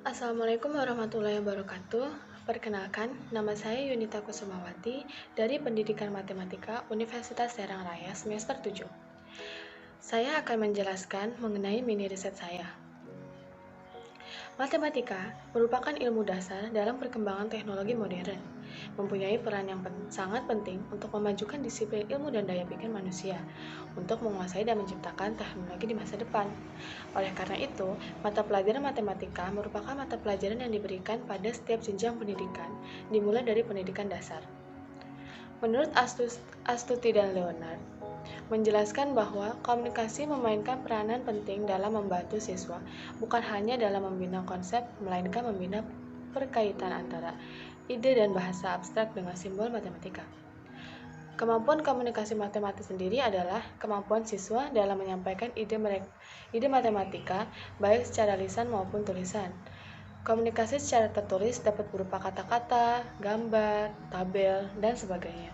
Assalamualaikum warahmatullahi wabarakatuh. Perkenalkan, nama saya Yunita Kusumawati dari Pendidikan Matematika Universitas Serang Raya semester 7. Saya akan menjelaskan mengenai mini riset saya. Matematika merupakan ilmu dasar dalam perkembangan teknologi modern, mempunyai peran yang sangat penting untuk memajukan disiplin ilmu dan daya pikir manusia, untuk menguasai dan menciptakan teknologi di masa depan. Oleh karena itu, mata pelajaran matematika merupakan mata pelajaran yang diberikan pada setiap jenjang pendidikan, dimulai dari pendidikan dasar. Menurut Astuti dan Leonard, menjelaskan bahwa komunikasi memainkan peranan penting dalam membantu siswa, bukan hanya dalam membina konsep, melainkan membina perkaitan antara ide dan bahasa abstrak dengan simbol matematika. Kemampuan komunikasi matematis sendiri adalah kemampuan siswa dalam menyampaikan ide matematika, baik secara lisan maupun tulisan. Komunikasi secara tertulis dapat berupa kata-kata, gambar, tabel, dan sebagainya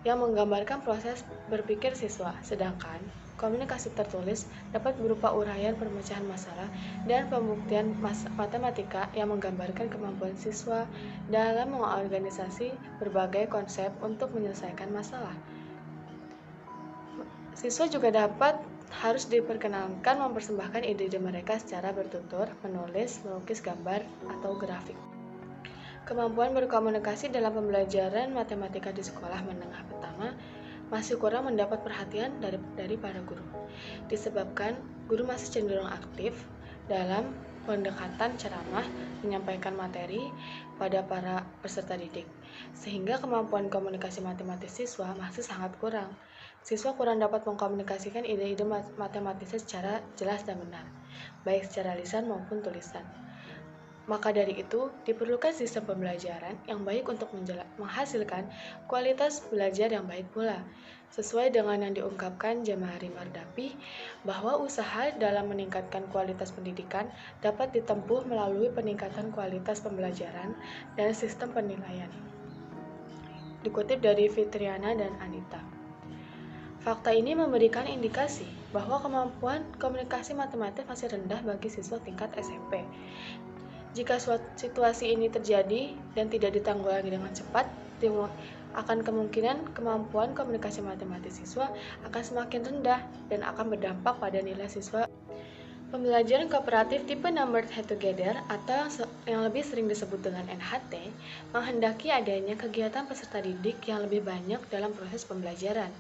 yang menggambarkan proses berpikir siswa, sedangkan komunikasi tertulis dapat berupa uraian pemecahan masalah dan pembuktian matematika yang menggambarkan kemampuan siswa dalam mengorganisasi berbagai konsep untuk menyelesaikan masalah. Siswa juga harus diperkenankan mempersembahkan ide-ide mereka secara bertutur, menulis, melukis gambar, atau grafik. Kemampuan berkomunikasi dalam pembelajaran matematika di sekolah menengah pertama masih kurang mendapat perhatian dari para guru, disebabkan guru masih cenderung aktif dalam pendekatan ceramah menyampaikan materi pada para peserta didik, sehingga kemampuan komunikasi matematis siswa masih sangat kurang. Siswa kurang dapat mengkomunikasikan ide-ide matematisnya secara jelas dan benar, baik secara lisan maupun tulisan. Maka dari itu, diperlukan sistem pembelajaran yang baik untuk menghasilkan kualitas belajar yang baik pula. Sesuai dengan yang diungkapkan Jamahari Mardapi, bahwa usaha dalam meningkatkan kualitas pendidikan dapat ditempuh melalui peningkatan kualitas pembelajaran dan sistem penilaian. Dikutip dari Fitriana dan Anita. Fakta ini memberikan indikasi bahwa kemampuan komunikasi matematik masih rendah bagi siswa tingkat SMP. Jika situasi ini terjadi dan tidak ditanggulangi dengan cepat, akan kemungkinan kemampuan komunikasi matematis siswa akan semakin rendah dan akan berdampak pada nilai siswa. Pembelajaran kooperatif tipe Numbered Head Together atau yang lebih sering disebut dengan NHT menghendaki adanya kegiatan peserta didik yang lebih banyak dalam proses pembelajaran.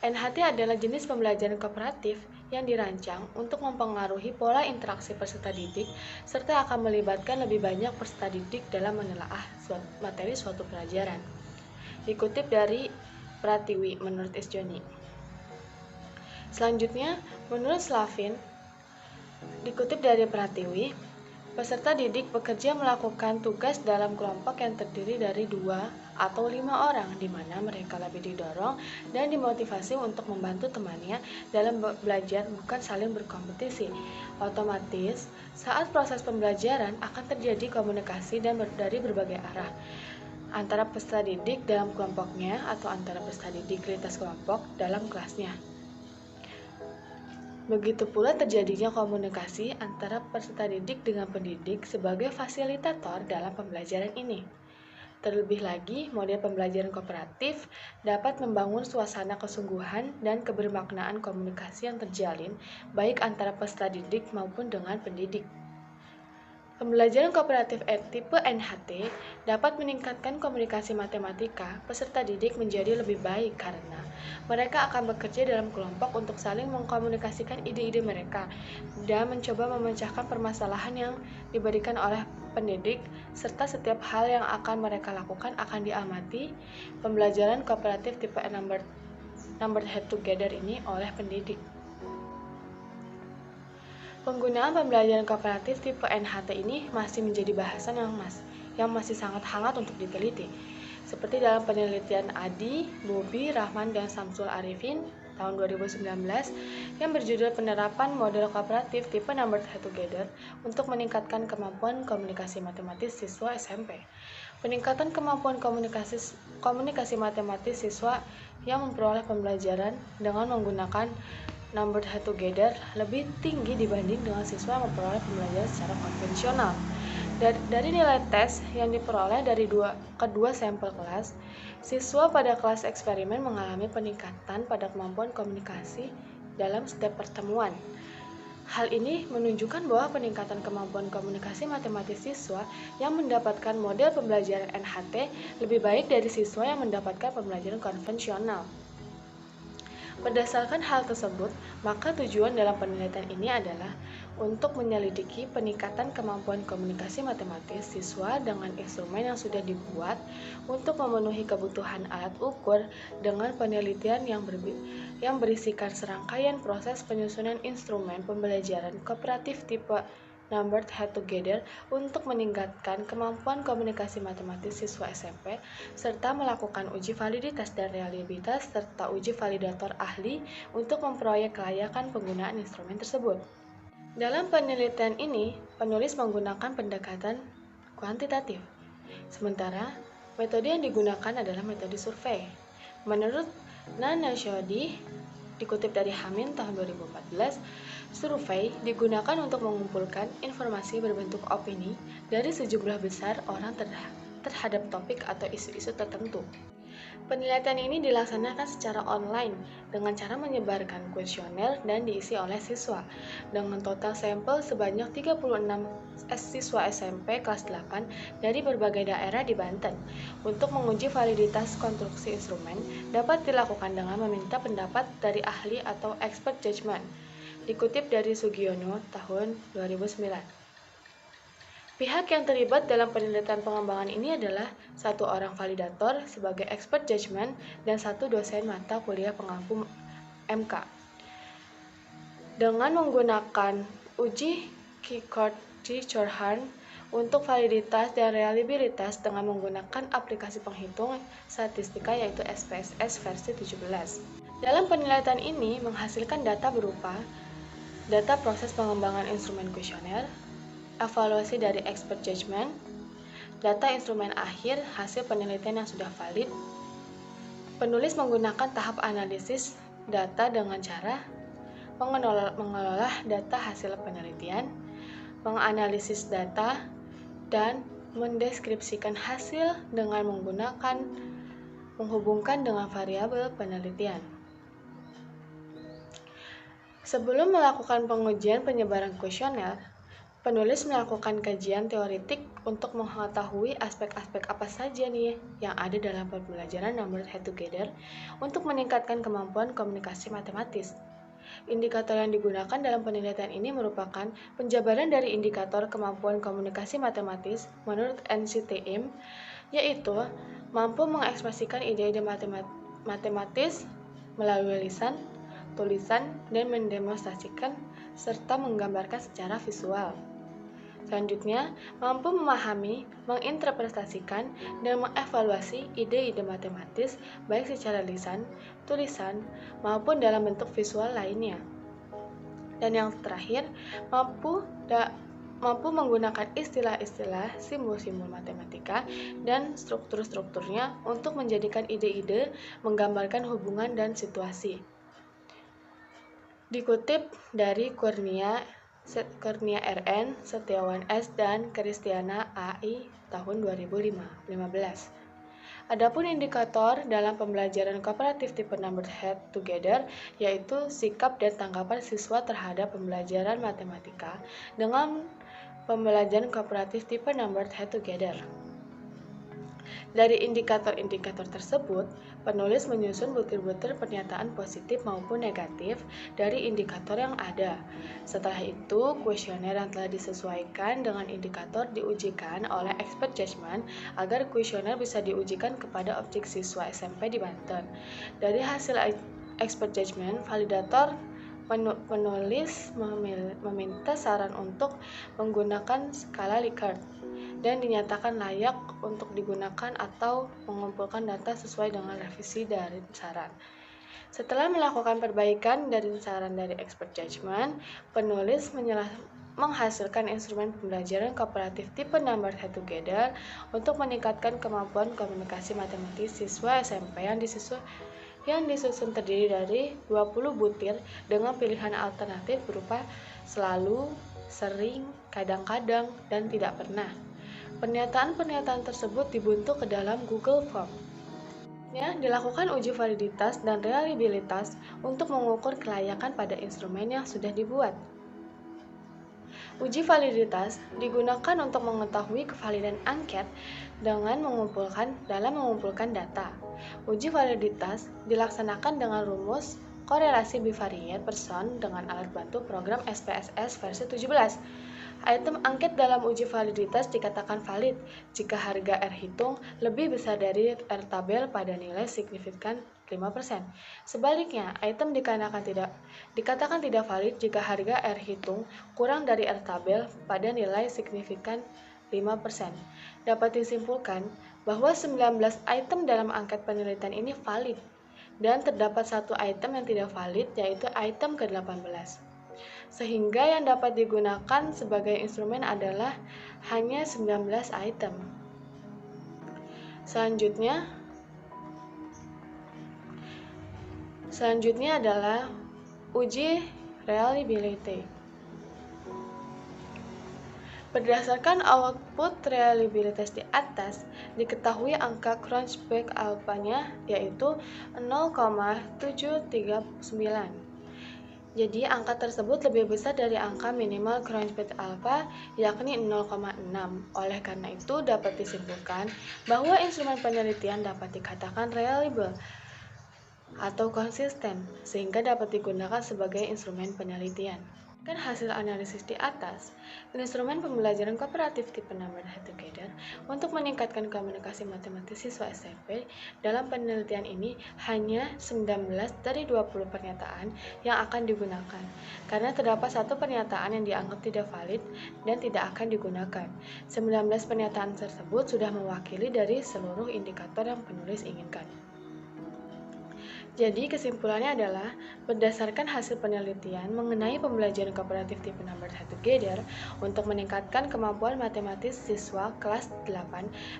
NHT adalah jenis pembelajaran kooperatif yang dirancang untuk mempengaruhi pola interaksi peserta didik serta akan melibatkan lebih banyak peserta didik dalam menelaah materi suatu pelajaran. Dikutip dari Pratiwi menurut Isjoni. Selanjutnya, menurut Slavin, dikutip dari Pratiwi, peserta didik bekerja melakukan tugas dalam kelompok yang terdiri dari 2 atau 5 orang, di mana mereka lebih didorong dan dimotivasi untuk membantu temannya dalam belajar, bukan saling berkompetisi. Otomatis, saat proses pembelajaran akan terjadi komunikasi dari berbagai arah antara peserta didik dalam kelompoknya atau antara peserta didik lintas kelompok dalam kelasnya. Begitu pula terjadinya komunikasi antara peserta didik dengan pendidik sebagai fasilitator dalam pembelajaran ini. Terlebih lagi, model pembelajaran kooperatif dapat membangun suasana kesungguhan dan kebermaknaan komunikasi yang terjalin baik antara peserta didik maupun dengan pendidik. Pembelajaran kooperatif tipe NHT dapat meningkatkan komunikasi matematika peserta didik menjadi lebih baik karena mereka akan bekerja dalam kelompok untuk saling mengkomunikasikan ide-ide mereka dan mencoba memecahkan permasalahan yang diberikan oleh pendidik, serta setiap hal yang akan mereka lakukan akan diamati pembelajaran kooperatif tipe Numbered Head Together ini oleh pendidik. Penggunaan pembelajaran kooperatif tipe NHT ini masih menjadi bahasan yang masih sangat hangat untuk diteliti. Seperti dalam penelitian Adi, Bobi, Rahman, dan Samsul Arifin tahun 2019 yang berjudul Penerapan Model Kooperatif Tipe Numbered Head Together untuk meningkatkan kemampuan komunikasi matematis siswa SMP. Peningkatan kemampuan komunikasi matematis siswa yang memperoleh pembelajaran dengan menggunakan number head together lebih tinggi dibanding dengan siswa yang memperoleh pembelajaran secara konvensional. Dari nilai tes yang diperoleh dari kedua sampel kelas, siswa pada kelas eksperimen mengalami peningkatan pada kemampuan komunikasi dalam setiap pertemuan. Hal ini menunjukkan bahwa peningkatan kemampuan komunikasi matematis siswa yang mendapatkan model pembelajaran NHT lebih baik dari siswa yang mendapatkan pembelajaran konvensional. Berdasarkan hal tersebut, maka tujuan dalam penelitian ini adalah untuk menyelidiki peningkatan kemampuan komunikasi matematis siswa dengan instrumen yang sudah dibuat untuk memenuhi kebutuhan alat ukur dengan penelitian yang berisikan serangkaian proses penyusunan instrumen pembelajaran kooperatif tipe numbered head together untuk meningkatkan kemampuan komunikasi matematis siswa SMP serta melakukan uji validitas dan reliabilitas serta uji validator ahli untuk memproyek kelayakan penggunaan instrumen tersebut. Dalam penelitian ini, penulis menggunakan pendekatan kuantitatif, sementara metode yang digunakan adalah metode survei. Menurut Nana Shodi, dikutip dari Hamin tahun 2014, survei digunakan untuk mengumpulkan informasi berbentuk opini dari sejumlah besar orang terhadap topik atau isu-isu tertentu. Penelitian ini dilaksanakan secara online dengan cara menyebarkan kuesioner dan diisi oleh siswa dengan total sampel sebanyak 36 siswa SMP kelas 8 dari berbagai daerah di Banten. Untuk menguji validitas konstruksi instrumen dapat dilakukan dengan meminta pendapat dari ahli atau expert judgment. Dikutip dari Sugiono tahun 2009. Pihak yang terlibat dalam penelitian pengembangan ini adalah satu orang validator sebagai expert judgment dan satu dosen mata kuliah pengampu MK. Dengan menggunakan uji Kikort-Chorhan untuk validitas dan reliabilitas dengan menggunakan aplikasi penghitung statistika yaitu SPSS versi 17. Dalam penelitian ini menghasilkan data berupa data proses pengembangan instrumen kuesioner, evaluasi dari expert judgment, data instrumen akhir hasil penelitian yang sudah valid. Penulis menggunakan tahap analisis data dengan cara mengelola data hasil penelitian, menganalisis data, dan mendeskripsikan hasil dengan menghubungkan dengan variabel penelitian. Sebelum melakukan pengujian penyebaran kuesioner, penulis melakukan kajian teoritik untuk mengetahui aspek-aspek apa saja nih yang ada dalam pembelajaran numbered head together untuk meningkatkan kemampuan komunikasi matematis. Indikator yang digunakan dalam penelitian ini merupakan penjabaran dari indikator kemampuan komunikasi matematis menurut NCTM, yaitu mampu mengekspresikan ide-ide matematis melalui lisan, tulisan, dan mendemonstrasikan serta menggambarkan secara visual. Selanjutnya, mampu memahami, menginterpretasikan, dan mengevaluasi ide-ide matematis baik secara lisan, tulisan, maupun dalam bentuk visual lainnya. Dan yang terakhir, mampu menggunakan istilah-istilah, simbol-simbol matematika, dan struktur-strukturnya untuk menjadikan ide-ide menggambarkan hubungan dan situasi. Dikutip dari Kurnia RN, Setiawan S, dan Kristiana AI tahun 2015. Adapun indikator dalam pembelajaran kooperatif tipe numbered head together yaitu sikap dan tanggapan siswa terhadap pembelajaran matematika dengan pembelajaran kooperatif tipe numbered head together. Dari indikator-indikator tersebut, penulis menyusun butir-butir pernyataan positif maupun negatif dari indikator yang ada. Setelah itu, kuesioner yang telah disesuaikan dengan indikator diujikan oleh expert judgment agar kuesioner bisa diujikan kepada objek siswa SMP di Banten. Dari hasil expert judgment, validator penulis meminta saran untuk menggunakan skala Likert dan dinyatakan layak untuk digunakan atau mengumpulkan data sesuai dengan revisi dari saran. Setelah melakukan perbaikan dari saran dari expert judgment, penulis menghasilkan instrumen pembelajaran kooperatif tipe numbered head together untuk meningkatkan kemampuan komunikasi matematis siswa SMP yang disusun terdiri dari 20 butir dengan pilihan alternatif berupa selalu, sering, kadang-kadang, dan tidak pernah. Pernyataan-pernyataan tersebut dibentuk ke dalam Google Form. Dilakukan uji validitas dan reliabilitas untuk mengukur kelayakan pada instrumen yang sudah dibuat. Uji validitas digunakan untuk mengetahui kevalidan angket dalam mengumpulkan data. Uji validitas dilaksanakan dengan rumus korelasi bivariat person dengan alat bantu program SPSS versi 17. Item angket dalam uji validitas dikatakan valid jika harga R hitung lebih besar dari R tabel pada nilai signifikan 5%. Sebaliknya, item dikatakan tidak valid jika harga R hitung kurang dari R tabel pada nilai signifikan 5%. Dapat disimpulkan bahwa 19 item dalam angket penelitian ini valid, dan terdapat satu item yang tidak valid, yaitu item ke-18. Sehingga yang dapat digunakan sebagai instrumen adalah hanya 19 item. Selanjutnya adalah uji reliability. Berdasarkan output reliabilitas di atas, diketahui angka Cronchback alpha-nya yaitu 0,739. Jadi angka tersebut lebih besar dari angka minimal Cronchback alpha yakni 0,6. Oleh karena itu dapat disimpulkan bahwa instrumen penelitian dapat dikatakan reliable atau konsisten sehingga dapat digunakan sebagai instrumen penelitian. Kan hasil analisis di atas, instrumen pembelajaran kooperatif tipe Numbered Head-Together untuk meningkatkan komunikasi matematis siswa SMP dalam penelitian ini hanya 19 dari 20 pernyataan yang akan digunakan, karena terdapat satu pernyataan yang dianggap tidak valid dan tidak akan digunakan. 19 pernyataan tersebut sudah mewakili dari seluruh indikator yang penulis inginkan. Jadi kesimpulannya adalah, berdasarkan hasil penelitian mengenai pembelajaran kooperatif tipe Numbered Head-Together untuk meningkatkan kemampuan matematis siswa kelas 8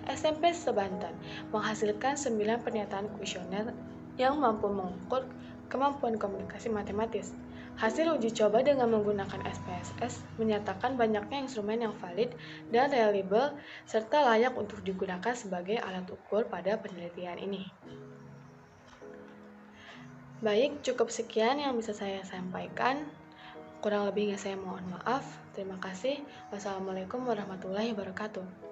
SMP seBanten, menghasilkan 9 pernyataan kuesioner yang mampu mengukur kemampuan komunikasi matematis. Hasil uji coba dengan menggunakan SPSS menyatakan banyaknya instrumen yang valid dan reliable serta layak untuk digunakan sebagai alat ukur pada penelitian ini. Baik, cukup sekian yang bisa saya sampaikan. Kurang lebihnya saya mohon maaf. Terima kasih. Wassalamualaikum warahmatullahi wabarakatuh.